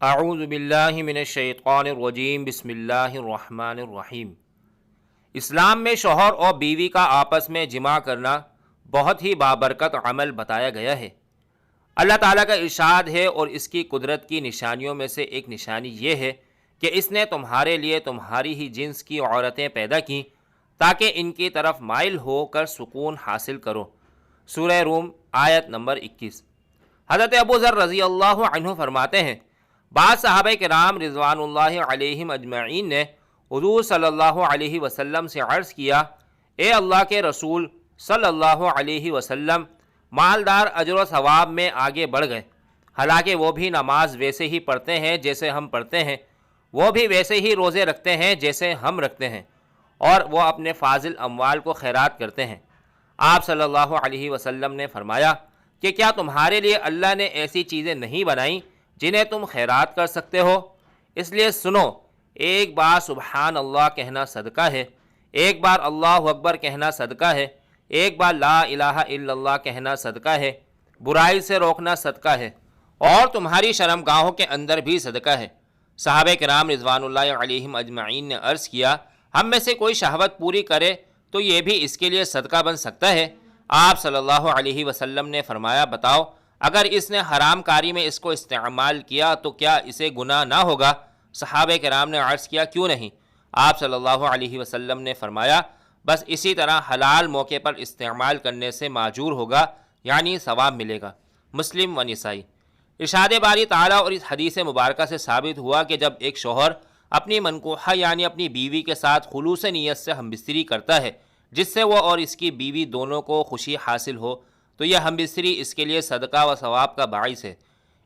اعوذ باللہ من الشیطان الرجیم بسم اللہ الرحمن الرحیم۔ اسلام میں شوہر اور بیوی کا آپس میں جماع کرنا بہت ہی بابرکت عمل بتایا گیا ہے۔ اللہ تعالیٰ کا ارشاد ہے، اور اس کی قدرت کی نشانیوں میں سے ایک نشانی یہ ہے کہ اس نے تمہارے لیے تمہاری ہی جنس کی عورتیں پیدا کیں تاکہ ان کی طرف مائل ہو کر سکون حاصل کرو۔ سورہ روم آیت نمبر 21۔ حضرت ابو ذر رضی اللہ عنہ فرماتے ہیں، بعض صحابہ کرام رضوان اللہ علیہم اجمعین نے حضور صلی اللہ علیہ وسلم سے عرض کیا، اے اللہ کے رسول صلی اللہ علیہ وسلم، مالدار اجر و ثواب میں آگے بڑھ گئے، حالانکہ وہ بھی نماز ویسے ہی پڑھتے ہیں جیسے ہم پڑھتے ہیں، وہ بھی ویسے ہی روزے رکھتے ہیں جیسے ہم رکھتے ہیں، اور وہ اپنے فاضل اموال کو خیرات کرتے ہیں۔ آپ صلی اللہ علیہ وسلم نے فرمایا کہ کیا تمہارے لیے اللہ نے ایسی چیزیں نہیں بنائیں جنہیں تم خیرات کر سکتے ہو؟ اس لیے سنو، ایک بار سبحان اللہ کہنا صدقہ ہے، ایک بار اللہ اکبر کہنا صدقہ ہے، ایک بار لا الہ الا اللہ کہنا صدقہ ہے، برائی سے روکنا صدقہ ہے، اور تمہاری شرمگاہوں کے اندر بھی صدقہ ہے۔ صحابہ کرام رضوان اللہ علیہم اجمعین نے عرض کیا، ہم میں سے کوئی شہوت پوری کرے تو یہ بھی اس کے لیے صدقہ بن سکتا ہے؟ آپ صلی اللہ علیہ وسلم نے فرمایا، بتاؤ، اگر اس نے حرام کاری میں اس کو استعمال کیا تو کیا اسے گناہ نہ ہوگا؟ صحابہ کرام نے عرض کیا، کیوں نہیں؟ آپ صلی اللہ علیہ وسلم نے فرمایا، بس اسی طرح حلال موقع پر استعمال کرنے سے معجور ہوگا، یعنی ثواب ملے گا۔ مسلم و نسائی۔ ارشاد باری تعالیٰ اور اس حدیث مبارکہ سے ثابت ہوا کہ جب ایک شوہر اپنی منکوحہ یعنی اپنی بیوی کے ساتھ خلوص نیت سے ہمبستری کرتا ہے جس سے وہ اور اس کی بیوی دونوں کو خوشی حاصل ہو، تو یہ ہمبستری اس کے لیے صدقہ و ثواب کا باعث ہے۔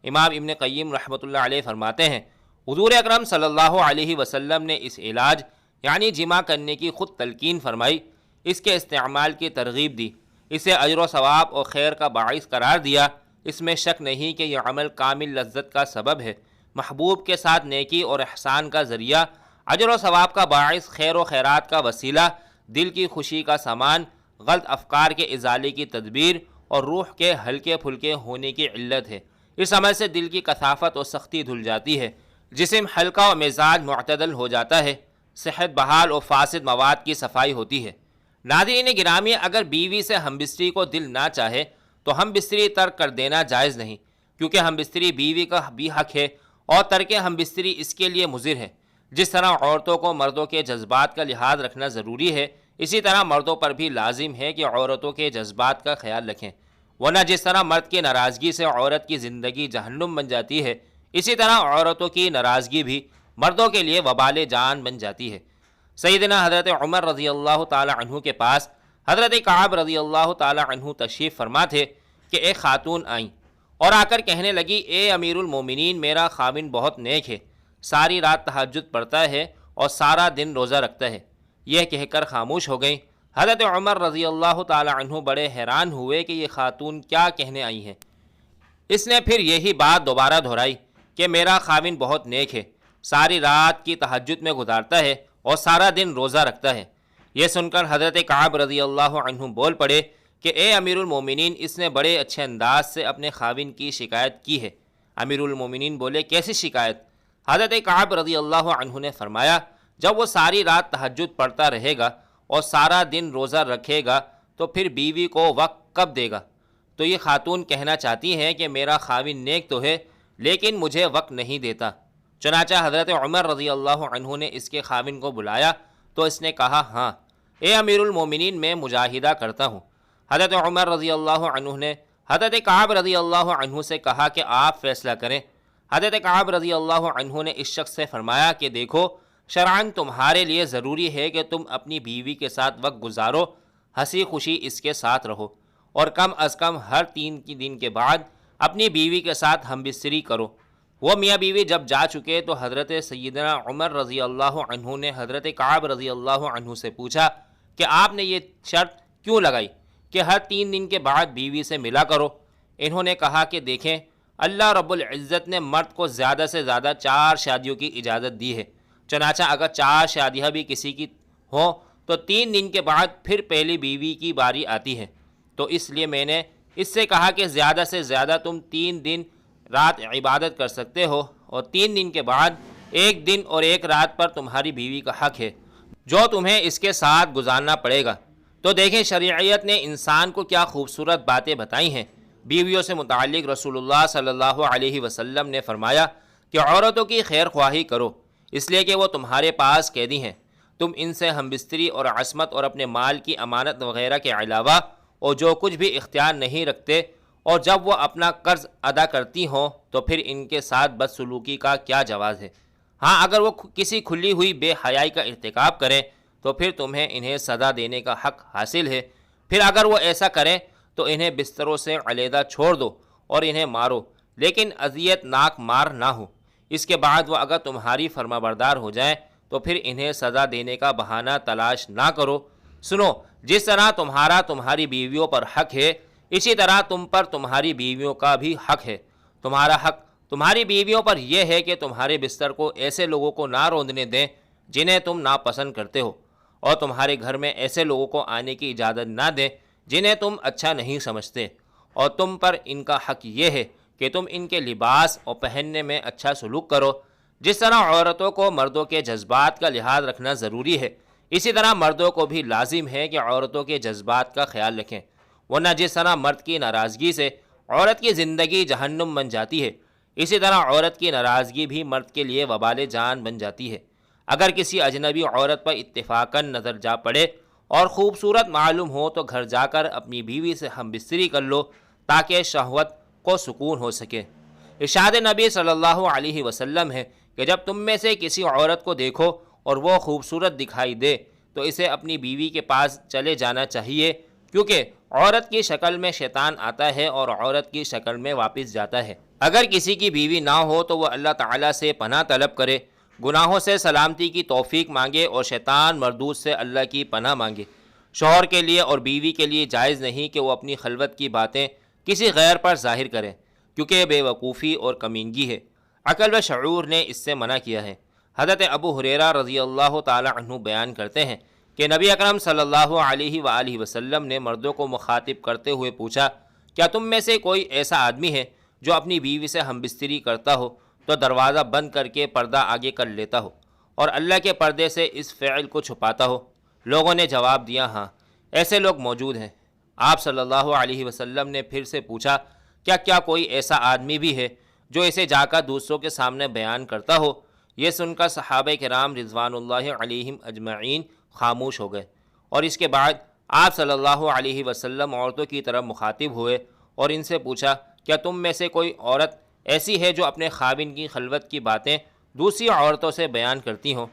امام ابن قیم رحمۃ اللہ علیہ فرماتے ہیں، حضور اکرم صلی اللہ علیہ وسلم نے اس علاج یعنی جماع کرنے کی خود تلقین فرمائی، اس کے استعمال کی ترغیب دی، اسے اجر و ثواب اور خیر کا باعث قرار دیا۔ اس میں شک نہیں کہ یہ عمل کامل لذت کا سبب ہے، محبوب کے ساتھ نیکی اور احسان کا ذریعہ، اجر و ثواب کا باعث، خیر و خیرات کا وسیلہ، دل کی خوشی کا سامان، غلط افکار کے ازالے کی تدبیر اور روح کے ہلکے پھلکے ہونے کی علت ہے۔ اس عمل سے دل کی کثافت اور سختی دھل جاتی ہے، جسم ہلکا و مزاج معتدل ہو جاتا ہے، صحت بحال اور فاسد مواد کی صفائی ہوتی ہے۔ ناظرین گرامی، اگر بیوی سے ہمبستری کو دل نہ چاہے تو ہمبستری ترک کر دینا جائز نہیں، کیونکہ ہمبستری بیوی کا بھی حق ہے اور ترک ہمبستری اس کے لیے مضر ہے۔ جس طرح عورتوں کو مردوں کے جذبات کا لحاظ رکھنا ضروری ہے، اسی طرح مردوں پر بھی لازم ہے کہ عورتوں کے جذبات کا خیال رکھیں، ورنہ جس طرح مرد کی ناراضگی سے عورت کی زندگی جہنم بن جاتی ہے، اسی طرح عورتوں کی ناراضگی بھی مردوں کے لیے وبال جان بن جاتی ہے۔ سیدنا حضرت عمر رضی اللہ تعالی عنہ کے پاس حضرت کعب رضی اللہ تعالی عنہ تشریف فرما تھے کہ ایک خاتون آئیں اور آ کر کہنے لگی، اے امیر المومنین، میرا خاوند بہت نیک ہے، ساری رات تہجد پڑھتا ہے اور سارا دن روزہ رکھتا ہے۔ یہ کہہ کر خاموش ہو گئیں۔ حضرت عمر رضی اللہ تعالی عنہ بڑے حیران ہوئے کہ یہ خاتون کیا کہنے آئی ہیں۔ اس نے پھر یہی بات دوبارہ دہرائی کہ میرا خاوند بہت نیک ہے، ساری رات کی تہجد میں گزارتا ہے اور سارا دن روزہ رکھتا ہے۔ یہ سن کر حضرت کعب رضی اللہ عنہ بول پڑے کہ اے امیر المومنین، اس نے بڑے اچھے انداز سے اپنے خاوند کی شکایت کی ہے۔ امیر المومنین بولے، کیسی شکایت؟ حضرت کعب رضی اللہ عنہ نے فرمایا، جب وہ ساری رات تہجد پڑھتا رہے گا اور سارا دن روزہ رکھے گا تو پھر بیوی کو وقت کب دے گا؟ تو یہ خاتون کہنا چاہتی ہیں کہ میرا خاوند نیک تو ہے لیکن مجھے وقت نہیں دیتا۔ چنانچہ حضرت عمر رضی اللہ عنہ نے اس کے خاوند کو بلایا تو اس نے کہا، ہاں اے امیر المومنین، میں مجاہدہ کرتا ہوں۔ حضرت عمر رضی اللہ عنہ نے حضرت کعب رضی اللہ عنہ سے کہا کہ آپ فیصلہ کریں۔ حضرت کعب رضی اللہ عنہ نے اس شخص سے فرمایا کہ دیکھو، شرعاً تمہارے لیے ضروری ہے کہ تم اپنی بیوی کے ساتھ وقت گزارو، ہنسی خوشی اس کے ساتھ رہو، اور کم از کم ہر 3 دن کے بعد اپنی بیوی کے ساتھ ہمبستری کرو۔ وہ میاں بیوی جب جا چکے تو حضرت سیدنا عمر رضی اللہ عنہ نے حضرت کعب رضی اللہ عنہ سے پوچھا کہ آپ نے یہ شرط کیوں لگائی کہ ہر 3 دن کے بعد بیوی سے ملا کرو؟ انہوں نے کہا کہ دیکھیں، اللہ رب العزت نے مرد کو زیادہ سے زیادہ 4 شادیوں کی اجازت دی ہے، چنانچہ اگر 4 شادیاں بھی کسی کی ہوں تو 3 دن کے بعد پھر پہلی بیوی کی باری آتی ہے، تو اس لیے میں نے اس سے کہا کہ زیادہ سے زیادہ تم 3 دن رات عبادت کر سکتے ہو اور 3 دن کے بعد 1 دن اور 1 رات پر تمہاری بیوی کا حق ہے جو تمہیں اس کے ساتھ گزارنا پڑے گا۔ تو دیکھیں شریعت نے انسان کو کیا خوبصورت باتیں بتائی ہیں۔ بیویوں سے متعلق رسول اللہ صلی اللہ علیہ وسلم نے فرمایا کہ عورتوں کی خیر خواہی کرو، اس لیے کہ وہ تمہارے پاس قیدی ہیں۔ تم ان سے ہم بستری اور عصمت اور اپنے مال کی امانت وغیرہ کے علاوہ اور جو کچھ بھی اختیار نہیں رکھتے، اور جب وہ اپنا قرض ادا کرتی ہوں تو پھر ان کے ساتھ بدسلوکی کا کیا جواز ہے؟ ہاں، اگر وہ کسی کھلی ہوئی بے حیائی کا ارتکاب کریں تو پھر تمہیں انہیں سزا دینے کا حق حاصل ہے۔ پھر اگر وہ ایسا کریں تو انہیں بستروں سے علیحدہ چھوڑ دو اور انہیں مارو، لیکن اذیت ناک مار نہ ہو۔ اس کے بعد وہ اگر تمہاری فرما بردار ہو جائیں تو پھر انہیں سزا دینے کا بہانہ تلاش نہ کرو۔ سنو، جس طرح تمہارا تمہاری بیویوں پر حق ہے، اسی طرح تم پر تمہاری بیویوں کا بھی حق ہے۔ تمہارا حق تمہاری بیویوں پر یہ ہے کہ تمہارے بستر کو ایسے لوگوں کو نہ روندنے دیں جنہیں تم ناپسند کرتے ہو، اور تمہارے گھر میں ایسے لوگوں کو آنے کی اجازت نہ دیں جنہیں تم اچھا نہیں سمجھتے، اور تم پر ان کا حق یہ ہے کہ تم ان کے لباس اور پہننے میں اچھا سلوک کرو۔ جس طرح عورتوں کو مردوں کے جذبات کا لحاظ رکھنا ضروری ہے، اسی طرح مردوں کو بھی لازم ہے کہ عورتوں کے جذبات کا خیال رکھیں، ورنہ جس طرح مرد کی ناراضگی سے عورت کی زندگی جہنم بن جاتی ہے، اسی طرح عورت کی ناراضگی بھی مرد کے لیے وبال جان بن جاتی ہے۔ اگر کسی اجنبی عورت پر اتفاقاً نظر جا پڑے اور خوبصورت معلوم ہو تو گھر جا کر اپنی بیوی سے ہم بستری کر لو تاکہ شہوت کو سکون ہو سکے۔ ارشاد نبی صلی اللہ علیہ وسلم ہے کہ جب تم میں سے کسی عورت کو دیکھو اور وہ خوبصورت دکھائی دے تو اسے اپنی بیوی کے پاس چلے جانا چاہیے، کیونکہ عورت کی شکل میں شیطان آتا ہے اور عورت کی شکل میں واپس جاتا ہے۔ اگر کسی کی بیوی نہ ہو تو وہ اللہ تعالیٰ سے پناہ طلب کرے، گناہوں سے سلامتی کی توفیق مانگے اور شیطان مردود سے اللہ کی پناہ مانگے۔ شوہر کے لیے اور بیوی کے لیے جائز نہیں کہ وہ اپنی خلوت کی باتیں کسی غیر پر ظاہر کریں، کیونکہ یہ بے وقوفی اور کمینگی ہے۔ عقل و شعور نے اس سے منع کیا ہے۔ حضرت ابو ہریرہ رضی اللہ تعالی عنہ بیان کرتے ہیں کہ نبی اکرم صلی اللہ علیہ وآلہ وسلم نے مردوں کو مخاطب کرتے ہوئے پوچھا، کیا تم میں سے کوئی ایسا آدمی ہے جو اپنی بیوی سے ہم بستری کرتا ہو تو دروازہ بند کر کے پردہ آگے کر لیتا ہو اور اللہ کے پردے سے اس فعل کو چھپاتا ہو؟ لوگوں نے جواب دیا، ہاں، ایسے لوگ موجود ہیں۔ آپ صلی اللہ علیہ وسلم نے پھر سے پوچھا، کیا کوئی ایسا آدمی بھی ہے جو اسے جا کر دوسروں کے سامنے بیان کرتا ہو؟ یہ سن کر صحابہ کرام رضوان اللہ علیہم اجمعین خاموش ہو گئے، اور اس کے بعد آپ صلی اللہ علیہ وسلم عورتوں کی طرف مخاطب ہوئے اور ان سے پوچھا، کیا تم میں سے کوئی عورت ایسی ہے جو اپنے خاوند کی خلوت کی باتیں دوسری عورتوں سے بیان کرتی ہوں؟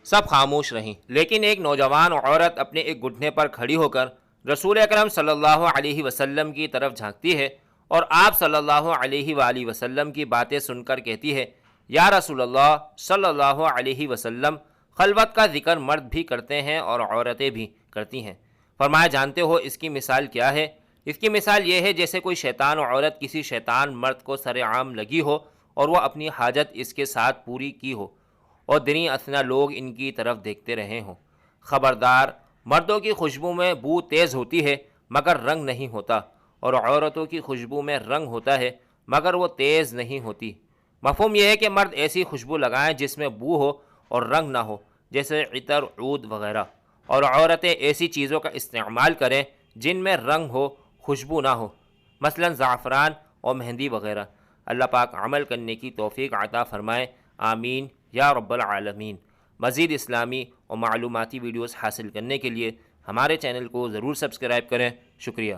سب خاموش رہیں، لیکن ایک نوجوان عورت اپنے ایک گھٹنے پر کھڑی ہو کر رسول اکرم صلی اللہ علیہ وسلم کی طرف جھانکتی ہے اور آپ صلی اللہ علیہ وآلہ وسلم کی باتیں سن کر کہتی ہے، یا رسول اللہ صلی اللہ علیہ وسلم، خلوت کا ذکر مرد بھی کرتے ہیں اور عورتیں بھی کرتی ہیں۔ فرمایا، جانتے ہو اس کی مثال کیا ہے؟ اس کی مثال یہ ہے جیسے کوئی شیطان عورت کسی شیطان مرد کو سر عام لگی ہو اور وہ اپنی حاجت اس کے ساتھ پوری کی ہو اور دنی اثنا لوگ ان کی طرف دیکھتے رہے ہوں۔ خبردار، مردوں کی خوشبو میں بو تیز ہوتی ہے مگر رنگ نہیں ہوتا، اور عورتوں کی خوشبو میں رنگ ہوتا ہے مگر وہ تیز نہیں ہوتی۔ مفہوم یہ ہے کہ مرد ایسی خوشبو لگائیں جس میں بو ہو اور رنگ نہ ہو، جیسے عطر، عود وغیرہ، اور عورتیں ایسی چیزوں کا استعمال کریں جن میں رنگ ہو، خوشبو نہ ہو، مثلا زعفران اور مہندی وغیرہ۔ اللہ پاک عمل کرنے کی توفیق عطا فرمائے، آمین یا رب العالمین۔ مزید اسلامی اور معلوماتی ویڈیوز حاصل کرنے کے لیے ہمارے چینل کو ضرور سبسکرائب کریں۔ شکریہ۔